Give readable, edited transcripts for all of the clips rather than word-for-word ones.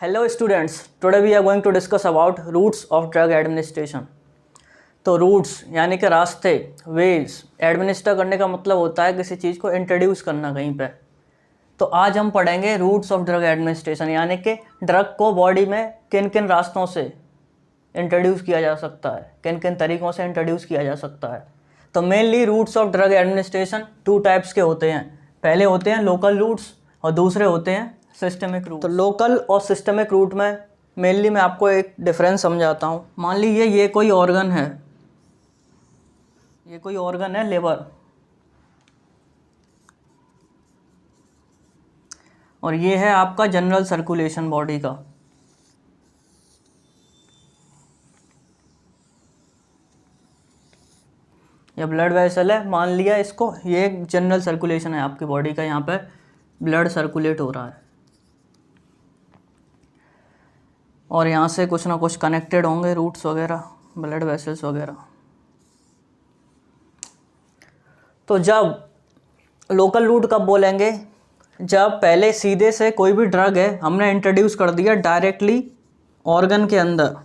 Hello students, today we are going to discuss about routes of drug administration. तो roots यानी कि रास्ते, veg, administer करने का मतलब होता है किसी चीज़ को इंट्रोड्यूस करना कहीं पे। तो आज हम पढ़ेंगे रूट्स ऑफ ड्रग एडमिनिस्ट्रेशन यानी कि ड्रग को बॉडी में किन किन रास्तों से इंट्रोड्यूस किया जा सकता है, किन किन तरीक़ों से इंट्रोड्यूस किया जा सकता है। तो mainly routes of drug administration two types के होते हैं। पहले होते हैं लोकल रूट्स और दूसरे होते हैं सिस्टमिक रूट। तो लोकल और सिस्टमिक रूट में मेनली मैं आपको एक डिफरेंस समझाता हूँ। मान लीजिए ये कोई ऑर्गन है, ये कोई ऑर्गन है लिवर, और ये है आपका जनरल सर्कुलेशन बॉडी का। ये ब्लड वेसल है, मान लिया इसको, ये एक जनरल सर्कुलेशन है आपकी बॉडी का, यहाँ पे ब्लड सर्कुलेट हो रहा है और यहाँ से कुछ ना कुछ कनेक्टेड होंगे रूट्स वगैरह, ब्लड वेसल्स वगैरह। तो जब लोकल रूट कब बोलेंगे, जब पहले सीधे से कोई भी ड्रग है हमने इंट्रोड्यूस कर दिया डायरेक्टली ऑर्गन के अंदर।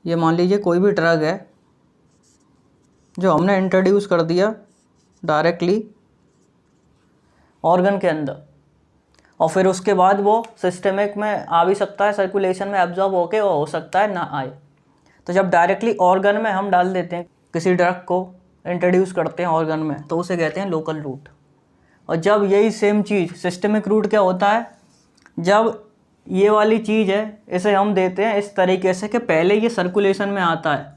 ये मान लीजिए कोई भी ड्रग है जो हमने इंट्रोड्यूस कर दिया डायरेक्टली ऑर्गन के अंदर, और फिर उसके बाद वो सिस्टमिक में आ भी सकता है, सर्कुलेशन में एब्जॉर्ब होके, और हो सकता है ना आए। तो जब डायरेक्टली ऑर्गन में हम डाल देते हैं, किसी ड्रग को इंट्रोड्यूस करते हैं ऑर्गन में, तो उसे कहते हैं लोकल रूट। और जब यही सेम चीज़ सिस्टमिक रूट क्या होता है, जब ये वाली चीज़ है इसे हम देते हैं इस तरीके से कि पहले ये सर्कुलेशन में आता है,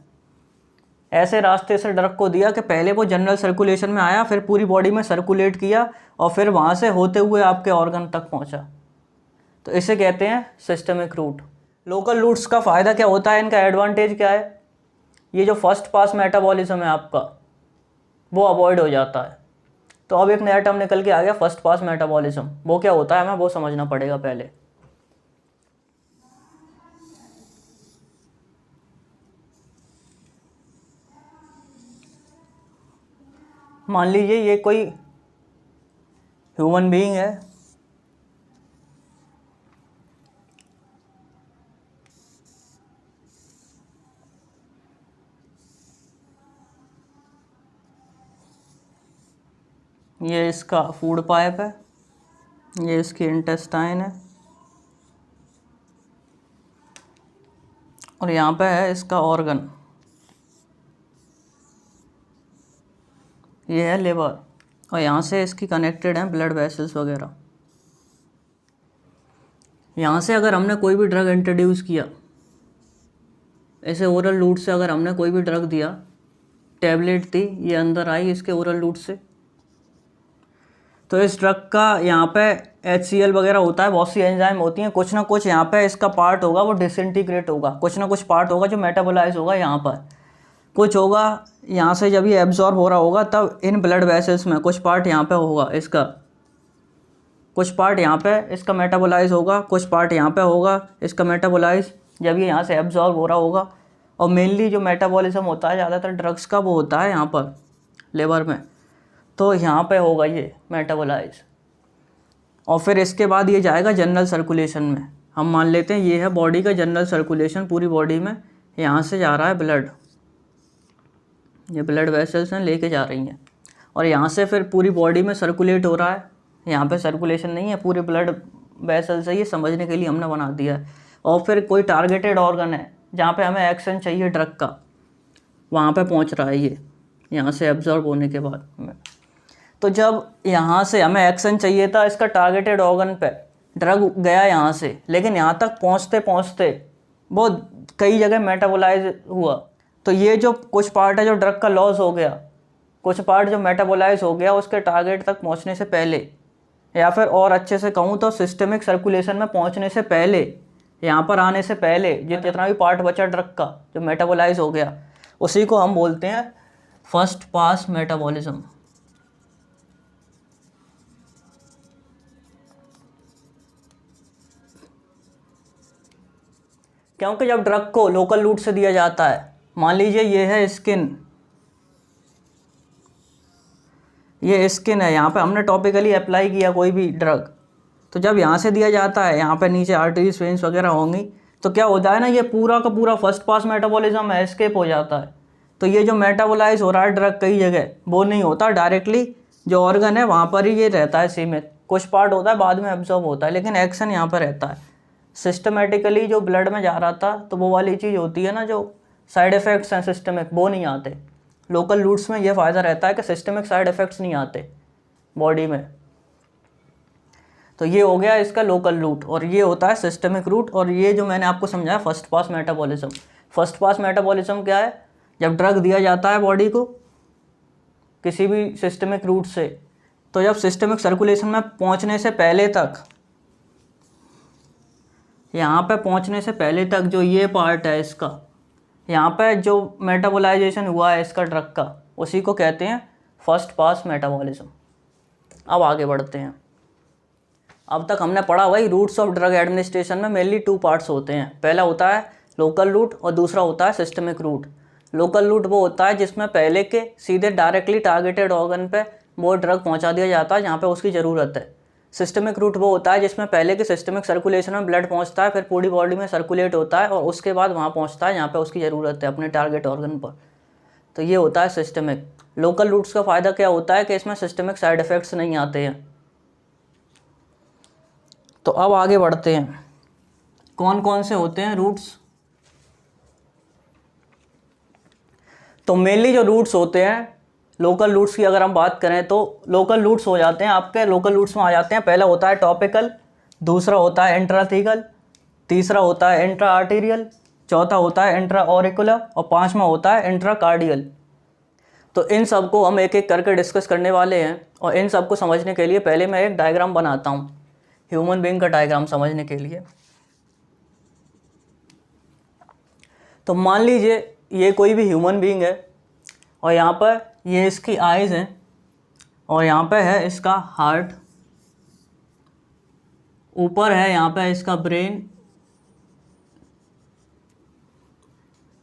ऐसे रास्ते से ड्रग को दिया कि पहले वो जनरल सर्कुलेशन में आया, फिर पूरी बॉडी में सर्कुलेट किया और फिर वहाँ से होते हुए आपके ऑर्गन तक पहुँचा। तो इसे कहते हैं सिस्टमिक रूट। लोकल रूट्स का फ़ायदा क्या होता है, इनका एडवांटेज क्या है, ये जो फर्स्ट पास मेटाबॉलिज्म है आपका वो अवॉइड हो जाता है। तो अब एक नया टर्म निकल के आ गया, फर्स्ट पास मेटाबॉलिज्म। वो क्या होता है हमें वो समझना पड़ेगा पहले। मान लीजिए ये कोई ह्यूमन बीइंग है, ये इसका फूड पाइप है, ये इसकी इंटेस्टाइन है, और यहाँ पे है इसका ऑर्गन, ये है लिवर, और यहाँ से इसकी कनेक्टेड हैं ब्लड वेसल्स वगैरह। यहाँ से अगर हमने कोई भी ड्रग इंट्रोड्यूस किया, ऐसे ओरल रूट से अगर हमने कोई भी ड्रग दिया, टैबलेट दी, ये अंदर आई इसके ओरल रूट से, तो इस ड्रग का यहाँ पे HCl वगैरह होता है, बहुत सी एंजाइम होती हैं, कुछ ना कुछ यहाँ पे इसका पार्ट होगा वो डिसइंटीग्रेट होगा, कुछ ना कुछ पार्ट होगा जो मेटाबोलाइज होगा, यहाँ पर कुछ होगा, यहाँ से जब ये एब्जॉर्ब हो रहा होगा तब इन ब्लड वेसल्स में कुछ पार्ट यहाँ पे होगा इसका, कुछ पार्ट यहाँ पे इसका मेटाबोलाइज होगा, कुछ पार्ट यहाँ पे होगा इसका मेटाबोलाइज, जब ये यहाँ से एब्जॉर्ब हो रहा होगा। और मेनली जो मेटाबॉलिज्म होता है ज़्यादातर ड्रग्स का वो होता है यहाँ पर लिवर में, तो यहाँ पे होगा ये मेटाबोलाइज, और फिर इसके बाद ये जाएगा जनरल सर्कुलेशन में। हम मान लेते हैं ये है बॉडी का जनरल सर्कुलेशन, पूरी बॉडी में यहाँ से जा रहा है ब्लड, ये ब्लड वेसल्स हैं लेके जा रही हैं, और यहाँ से फिर पूरी बॉडी में सर्कुलेट हो रहा है। यहाँ पे सर्कुलेशन नहीं है, पूरे ब्लड वेसल्स है, ये समझने के लिए हमने बना दिया है। और फिर कोई टारगेटेड ऑर्गन है जहाँ पे हमें एक्शन चाहिए ड्रग का, वहाँ पे पहुँच रहा है ये यहाँ से एब्जॉर्ब होने के बाद हमें। तो जब यहाँ से हमें एक्शन चाहिए था इसका टारगेटेड ऑर्गन पे, ड्रग गया यहाँ से, लेकिन यहाँ तक पहुँचते पहुँचते वो कई जगह मेटाबोलाइज हुआ। तो ये जो कुछ पार्ट है जो ड्रग का लॉस हो गया, कुछ पार्ट जो मेटाबोलाइज हो गया उसके टारगेट तक पहुँचने से पहले, या फिर और अच्छे से कहूँ तो सिस्टमिक सर्कुलेशन में पहुँचने से पहले, यहाँ पर आने से पहले जितना भी पार्ट बचा ड्रग का जो मेटाबोलाइज हो गया, उसी को हम बोलते हैं फर्स्ट पास मेटाबॉलिज्म। क्योंकि जब ड्रग को लोकल रूट से दिया जाता है, मान लीजिए ये है स्किन, ये स्किन है, यहाँ पे हमने टॉपिकली अप्लाई किया कोई भी ड्रग, तो जब यहाँ से दिया जाता है, यहाँ पे नीचे आर्टरीज वेन्स वगैरह होंगी, तो क्या होता है ना, ये पूरा का पूरा फर्स्ट पास मेटाबॉलिज्म है, एस्केप हो जाता है। तो ये जो मेटाबोलाइज हो रहा है ड्रग कई जगह, वो नहीं होता, डायरेक्टली जो ऑर्गन है वहाँ पर ही ये रहता है सीमित। कुछ पार्ट होता है बाद में एब्जॉर्ब होता है, लेकिन एक्शन यहाँ पर रहता है। सिस्टमेटिकली जो ब्लड में जा रहा था, तो वो वाली चीज़ होती है ना, जो साइड इफ़ेक्ट्स हैं सिस्टमिक, वो नहीं आते। लोकल रूट्स में ये फ़ायदा रहता है कि सिस्टमिक साइड इफ़ेक्ट्स नहीं आते बॉडी में। तो ये हो गया इसका लोकल रूट, और ये होता है सिस्टमिक रूट। और ये जो मैंने आपको समझाया first pass metabolism. First pass metabolism क्या है? जब ड्रग दिया जाता है बॉडी को किसी भी सिस्टमिक रूट से, तो जब सिस्टमिक सर्कुलेशन में पहुंचने से पहले तक, यहाँ पे पहुंचने से पहले तक जो ये पार्ट है इसका, यहाँ पे जो मेटाबोलाइजेशन हुआ है इसका ड्रग का, उसी को कहते हैं फर्स्ट पास मेटाबॉलिज्म। अब आगे बढ़ते हैं। अब तक हमने पढ़ा भाई रूट्स ऑफ ड्रग एडमिनिस्ट्रेशन में मेनली 2 पार्ट्स होते हैं। पहला होता है लोकल रूट और दूसरा होता है सिस्टमिक रूट। लोकल रूट वो होता है जिसमें पहले के सीधे डायरेक्टली टारगेटेड ऑर्गन पे वो ड्रग पहुंचा दिया जाता है जहाँ पे उसकी ज़रूरत है। सिस्टमिक रूट वो होता है जिसमें पहले के सिस्टमिक सर्कुलेशन में ब्लड पहुँचता है, फिर पूरी बॉडी में सर्कुलेट होता है और उसके बाद वहाँ पहुँचता है जहाँ पर उसकी ज़रूरत है, अपने टारगेट ऑर्गन पर। तो ये होता है सिस्टमिक। लोकल रूट्स का फ़ायदा क्या होता है कि इसमें सिस्टमिक साइड इफ़ेक्ट्स नहीं आते हैं। तो अब आगे बढ़ते हैं, कौन कौन से होते हैं रूट्स। तो मेनली जो रूट्स होते हैं लोकल रूट्स की अगर हम बात करें, तो लोकल रूट्स हो जाते हैं आपके, लोकल रूट्स में आ जाते हैं, पहला होता है टॉपिकल, दूसरा होता है इंट्राथीकल, तीसरा होता है इंट्रा आर्टीरियल, चौथा होता है इंट्रा ऑरिकुलर और पांचवा होता है इंट्राकार्डियल। तो इन सब को हम एक एक करके डिस्कस करने वाले हैं, और इन सब को समझने के लिए पहले मैं एक डायग्राम बनाता हूँ, ह्यूमन बीइंग का डायग्राम समझने के लिए। तो मान लीजिए ये कोई भी ह्यूमन बीइंग है, और यहाँ पर ये इसकी आइज़ हैं, और यहाँ पे है इसका हार्ट, ऊपर है यहाँ पे इसका ब्रेन,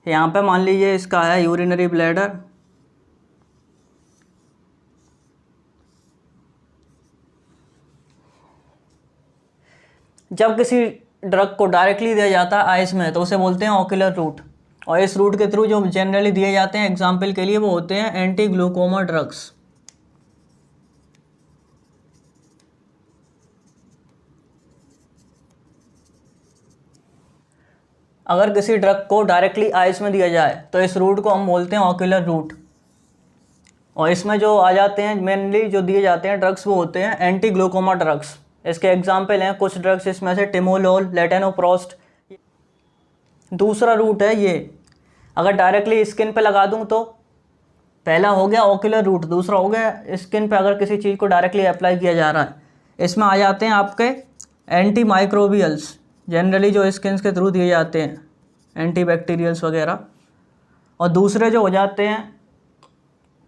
यहाँ पे मान लीजिए इसका है यूरिनरी ब्लैडर, जब किसी ड्रग को डायरेक्टली दिया जाता है आइस में तो उसे बोलते हैं ऑक्यूलर रूट। और इस रूट के थ्रू जो जनरली दिए जाते हैं एग्जाम्पल के लिए वो होते हैं एंटी ग्लूकोमा ड्रग्स। अगर किसी ड्रग को डायरेक्टली आइस में दिया जाए तो इस रूट को हम बोलते हैं ऑक्यूलर रूट। और इसमें जो आ जाते हैं मेनली जो दिए जाते हैं ड्रग्स वो होते हैं एंटी ग्लूकोमा ड्रग्स। इसके एग्जाम्पल हैं कुछ ड्रग्स इसमें से टिमोलोल, लेटेनोप्रोस्ट। दूसरा रूट है ये, अगर डायरेक्टली स्किन पे लगा दूं तो पहला हो गया ऑक्यूलर रूट, दूसरा हो गया स्किन पे अगर किसी चीज़ को डायरेक्टली अप्लाई किया जा रहा है। इसमें आ जाते हैं आपके एंटी माइक्रोबियल्स, जनरली जो स्किन के थ्रू दिए जाते हैं, एंटी बैक्टीरियल्स वगैरह। और दूसरे जो हो जाते हैं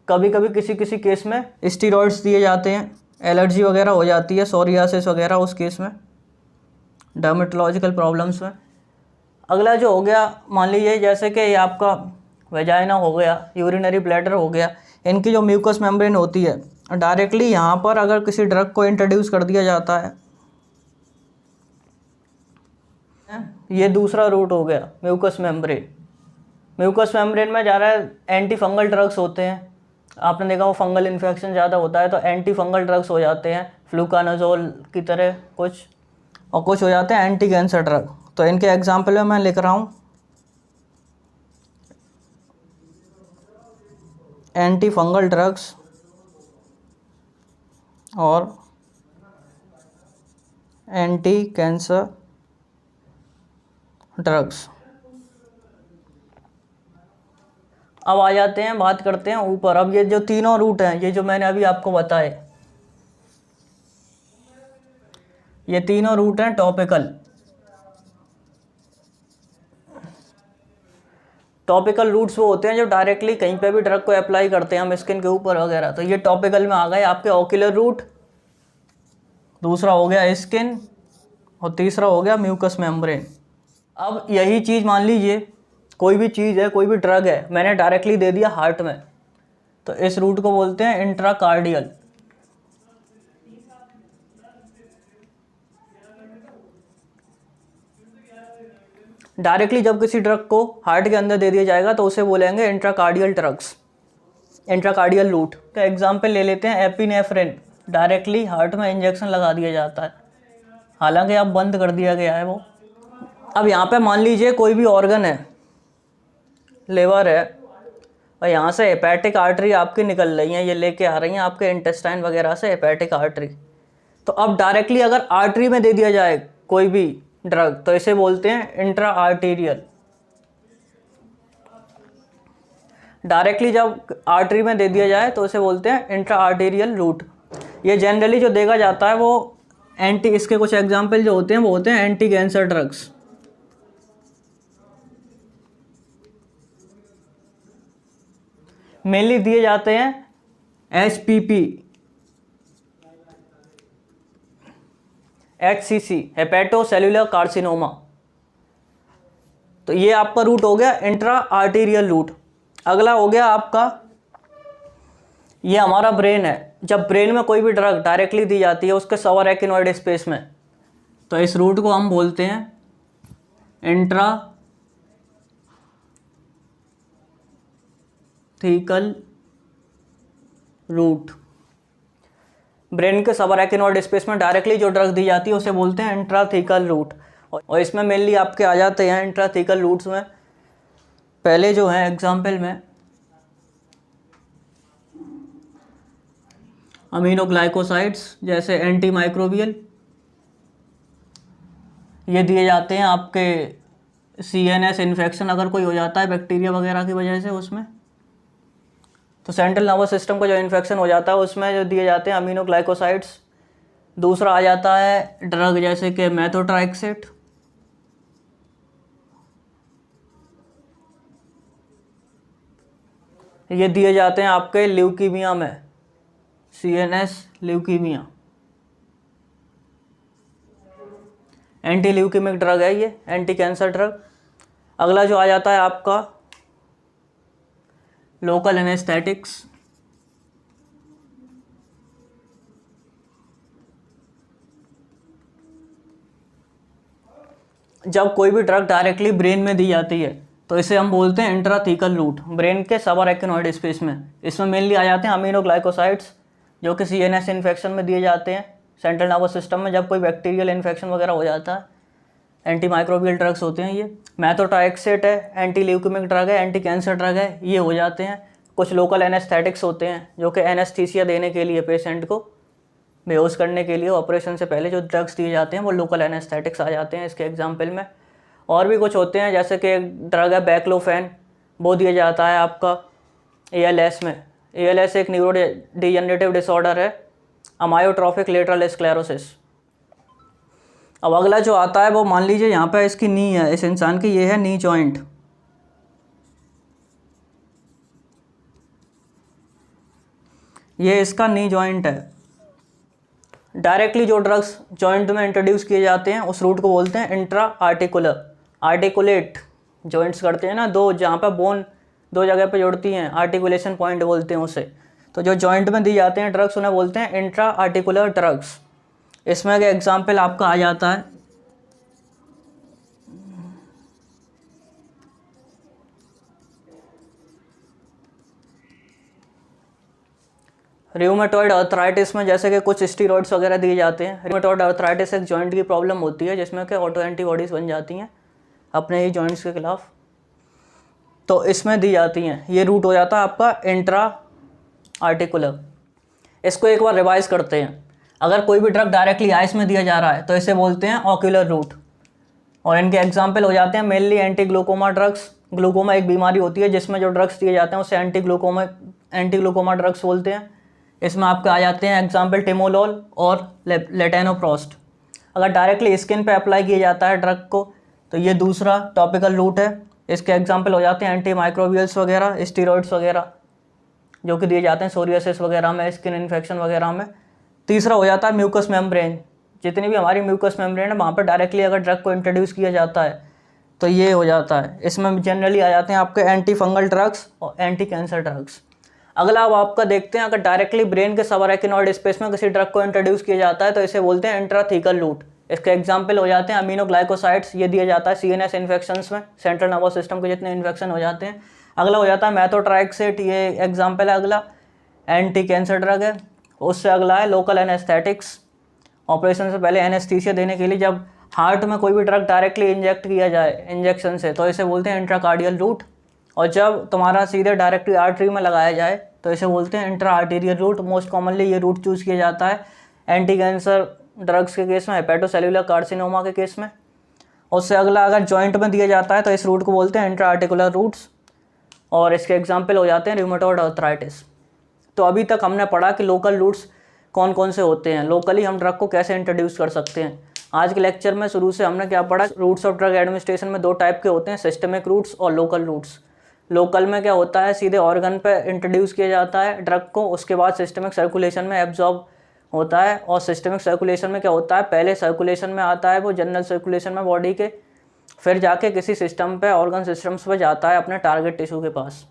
कभी कभी किसी किसी केस में स्टीरॉइड्स दिए जाते हैं, एलर्जी वगैरह हो जाती है, सोरियासिस वगैरह उस केस में, डर्मेटोलॉजिकल प्रॉब्लम्स में। अगला जो हो गया मान लीजिए जैसे कि ये आपका वेजाइना हो गया, यूरिनरी ब्लैडर हो गया, इनकी जो म्यूकस मेम्ब्रेन होती है डायरेक्टली यहाँ पर अगर किसी ड्रग को इंट्रोड्यूस कर दिया जाता है, ये दूसरा रूट हो गया म्यूकस मेम्ब्रेन। म्यूकस मेम्ब्रेन में ज़्यादा एंटी फंगल ड्रग्स होते हैं, आपने देखा वो फंगल इन्फेक्शन ज़्यादा होता है तो एंटी फंगल ड्रग्स हो जाते हैं, फ्लूकानाजोल की तरह कुछ, और कुछ हो जाते हैं एंटी कैंसर ड्रग। तो इनके एग्जाम्पल में मैं लिख रहा हूँ एंटी फंगल ड्रग्स और एंटी कैंसर ड्रग्स। अब आ जाते हैं, बात करते हैं ऊपर। अब ये जो तीनों रूट हैं, ये जो मैंने अभी आपको बताए, ये तीनों रूट हैं टॉपिकल। टॉपिकल रूट्स वो होते हैं जो डायरेक्टली कहीं पे भी ड्रग को अप्लाई करते हैं हम स्किन के ऊपर वगैरह। तो ये टॉपिकल में आ गए आपके ऑक्यूलर रूट, दूसरा हो गया स्किन, और तीसरा हो गया म्यूकस मेम्ब्रेन। अब यही चीज़ मान लीजिए कोई भी चीज़ है, कोई भी ड्रग है, मैंने डायरेक्टली दे दिया हार्ट में, तो इस रूट को बोलते हैं इंट्राकार्डियल। डायरेक्टली जब किसी ड्रग को हार्ट के अंदर दे दिया जाएगा तो उसे बोलेंगे इंट्राकार्डियल ड्रग्स, इंट्राकार्डियल रूट का एग्जाम्पल ले लेते हैं एपिनेफ्रिन, डायरेक्टली हार्ट में इंजेक्शन लगा दिया जाता है, हालांकि अब बंद कर दिया गया है वो। अब यहाँ पे मान लीजिए कोई भी ऑर्गन है, लिवर है, और यहाँ से हेपेटिक आर्टरी आपकी निकल रही हैं, ये लेके आ रही हैं आपके इंटेस्टाइन वगैरह से हेपेटिक आर्टरी। तो अब डायरेक्टली अगर आर्टरी में दे दिया जाए कोई भी ड्रग तो इसे बोलते हैं इंट्रा आर्टीरियल। डायरेक्टली जब आर्टरी में दे दिया जाए तो इसे बोलते हैं इंट्रा आर्टीरियल रूट। ये जनरली जो देखा जाता है वो इसके कुछ एग्जाम्पल जो होते हैं वो होते हैं एंटी कैंसर ड्रग्स। मेनली दिए जाते हैं HPP, HCC, हेपेटोसेलुलर कार्सिनोमा। तो ये आपका रूट हो गया इंट्रा आर्टीरियल रूट। अगला हो गया आपका, ये हमारा ब्रेन है। जब ब्रेन में कोई भी ड्रग डायरेक्टली दी जाती है उसके सबारेकिनॉइड स्पेस में, तो इस रूट को हम बोलते हैं इंट्रा थीकल रूट। ब्रेन के सबारेकिनॉइड स्पेस में डायरेक्टली जो ड्रग दी जाती है उसे बोलते हैं इंट्राथीकल रूट। और इसमें मेनली आपके आ जाते हैं इंट्राथीकल रूट्स में, पहले जो हैं एग्जाम्पल में अमीनोग्लाइकोसाइड्स जैसे एंटी माइक्रोबियल, ये दिए जाते हैं आपके CNS इन्फेक्शन अगर कोई हो जाता है बैक्टीरिया वगैरह की वजह से उसमें, तो सेंट्रल नर्वस सिस्टम का जो इन्फेक्शन हो जाता है उसमें जो दिए जाते हैं अमीनोग्लाइकोसाइड्स। दूसरा आ जाता है ड्रग जैसे कि मेथोट्रेक्सेट, ये दिए जाते हैं आपके ल्यूकीमिया में, CNS ल्यूकीमिया, एंटी ल्यूकीमिक ड्रग है ये, एंटी कैंसर ड्रग। अगला जो आ जाता है आपका लोकल एनेस्थेटिक्स, जब कोई भी ड्रग डायरेक्टली ब्रेन में दी जाती है तो इसे हम बोलते हैं इंट्राथीकल रूट, ब्रेन के सबारेकिनॉइड स्पेस में। इसमें मेनली आ जाते हैं अमीनोग्लाइकोसाइड्स जो कि CNS इन्फेक्शन में दिए जाते हैं सेंट्रल नर्वस सिस्टम में, जब कोई बैक्टीरियल इन्फेक्शन वगैरह हो जाता है। एंटी माइक्रोबियल ड्रग्स होते हैं ये। मेथोट्रेक्सेट है, एंटी ल्यूकीमिक ड्रग है, एंटी कैंसर ड्रग है, ये हो जाते हैं। कुछ लोकल एनेस्थेटिक्स होते हैं जो कि एनेस्थीसिया देने के लिए, पेशेंट को बेहोश करने के लिए ऑपरेशन से पहले जो ड्रग्स दिए जाते हैं वो लोकल एनेस्थेटिक्स आ जाते हैं इसके एग्जाम्पल में। और भी कुछ होते हैं जैसे कि एक ड्रग है बैक्लोफेन, वो दिया जाता है आपका ALS में। ALS एक न्यूरो डिजेनरेटिव डिसऑर्डर है, अमायोट्रोफिक लेटरल स्क्लेरोसिस। अब अगला जो आता है वो मान लीजिए यहाँ पे इसकी नी है, इस इंसान की, ये है नी जॉइंट। ये इसका नी जॉइंट है। डायरेक्टली जो ड्रग्स जॉइंट में इंट्रोड्यूस किए जाते हैं उस रूट को बोलते हैं इंट्रा आर्टिकुलर। आर्टिकुलेट जॉइंट्स करते हैं ना दो, जहाँ पे बोन दो जगह पे जुड़ती हैं, आर्टिकुलेशन पॉइंट बोलते हैं उसे। तो जो जॉइंट में दी जाते हैं ड्रग्स उन्हें बोलते हैं इंट्रा आर्टिकुलर ड्रग्स। इसमें एक एग्जाम्पल आपका आ जाता है र्यूमेटॉइड अर्थराइटिस में, जैसे कि कुछ स्टीरॉइड्स वगैरह दिए जाते हैं। र्यूमेटॉइड अर्थराइटिस एक जॉइंट की प्रॉब्लम होती है जिसमें कि ऑटो एंटीबॉडीज़ बन जाती हैं अपने ही जॉइंट्स के खिलाफ, तो इसमें दी जाती हैं। ये रूट हो जाता है आपका इंट्रा आर्टिकुलर। इसको एक बार रिवाइज करते हैं। अगर कोई भी ड्रग डायरेक्टली आइस में दिया जा रहा है तो इसे बोलते हैं ऑक्यूलर रूट। और इनके एग्जाम्पल हो जाते हैं mainly anti glaucoma drugs. Glaucoma एक बीमारी होती है जिसमें जो ड्रग्स दिए जाते हैं उसे एंटी ग्लूकोमा ड्रग्स बोलते हैं। इसमें आपके आ जाते हैं एग्जाम्पल टिमोलॉल और लेटेनोप्रोस्ट। अगर डायरेक्टली स्किन पे अप्लाई किया जाता है ड्रग को तो ये दूसरा टॉपिकल रूट है। इसके एग्जाम्पल हो जाते हैं एंटी माइक्रोबियल्स वगैरह, स्टीरॉइड्स वगैरह जो कि दिए जाते हैं सोरियासिस वगैरह में, स्किन इन्फेक्शन वगैरह में। तीसरा हो जाता है म्यूकस मेम्ब्रेन। जितनी भी हमारी म्यूकस मेम्ब्रेन है वहाँ पर डायरेक्टली अगर ड्रग को इंट्रोड्यूस किया जाता है तो ये हो जाता है। इसमें जनरली आ जाते हैं आपके एंटी फंगल ड्रग्स और एंटी कैंसर ड्रग्स। अगला अब आपका देखते हैं, अगर डायरेक्टली ब्रेन के सबारेकिनॉइड स्पेस में किसी ड्रग को इंट्रोड्यूस किया जाता है तो इसे बोलते हैं इंट्राथीकल रूट। इसके एग्जाम्पल हो जाते हैं अमीनोग्लाइकोसाइड्स, ये दिया जाता है CNS इन्फेक्शंस में, सेंट्रल नर्वस सिस्टम के जितने इन्फेक्शन हो जाते हैं। अगला हो जाता है मेथोट्रैक्सेट, ये एग्जाम्पल है अगला, एंटी कैंसर ड्रग है। उससे अगला है लोकल एनेस्थेटिक्स, ऑपरेशन से पहले एनेस्थीसिया देने के लिए जब हार्ट में कोई भी ड्रग डायरेक्टली इंजेक्ट किया जाए इंजेक्शन से तो इसे बोलते हैं इंट्राकार्डियल रूट, और जब तुम्हारा सीधे डायरेक्टली आर्टरी में लगाया जाए तो इसे बोलते हैं intra arterial route. Most commonly ये रूट चूज़ किया जाता है एंटी कैंसर ड्रग्स के केस में, हेपेटोसेल्युलर कार्सिनोमा के केस में। उससे अगला अगर जॉइंट में दिया जाता है तो इस रूट को बोलते हैं इंट्रा आर्टिकुलर रूट्स, और इसके एग्जाम्पल हो जाते हैं रूमेटॉइड आर्थराइटिस। तो अभी तक हमने पढ़ा कि लोकल रूट्स कौन कौन से होते हैं, लोकली हम ड्रग को कैसे इंट्रोड्यूस कर सकते हैं। आज के लेक्चर में शुरू से हमने क्या पढ़ा, रूट्स ऑफ ड्रग एडमिनिस्ट्रेशन में 2 टाइप के होते हैं, सिस्टमिक रूट्स और लोकल रूट्स। लोकल में क्या होता है, सीधे ऑर्गन पे इंट्रोड्यूस किया जाता है ड्रग को, उसके बाद सिस्टमिक सर्कुलेशन में एब्जॉर्ब होता है। और सिस्टमिक सर्कुलेशन में क्या होता है, पहले सर्कुलेशन में आता है वो जनरल सर्कुलेशन में बॉडी के, फिर जाके किसी सिस्टम पे, ऑर्गन सिस्टम्स पे जाता है अपने टारगेट टिश्यू के पास।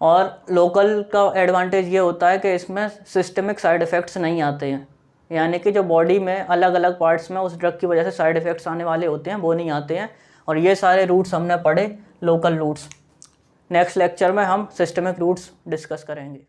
और लोकल का एडवांटेज ये होता है कि इसमें सिस्टमिक साइड इफ़ेक्ट्स नहीं आते हैं, यानी कि जो बॉडी में अलग अलग पार्ट्स में उस ड्रग की वजह से साइड इफ़ेक्ट्स आने वाले होते हैं वो नहीं आते हैं। और ये सारे रूट्स हमने पढ़े लोकल रूट्स। नेक्स्ट लेक्चर में हम सिस्टमिक रूट्स डिस्कस करेंगे।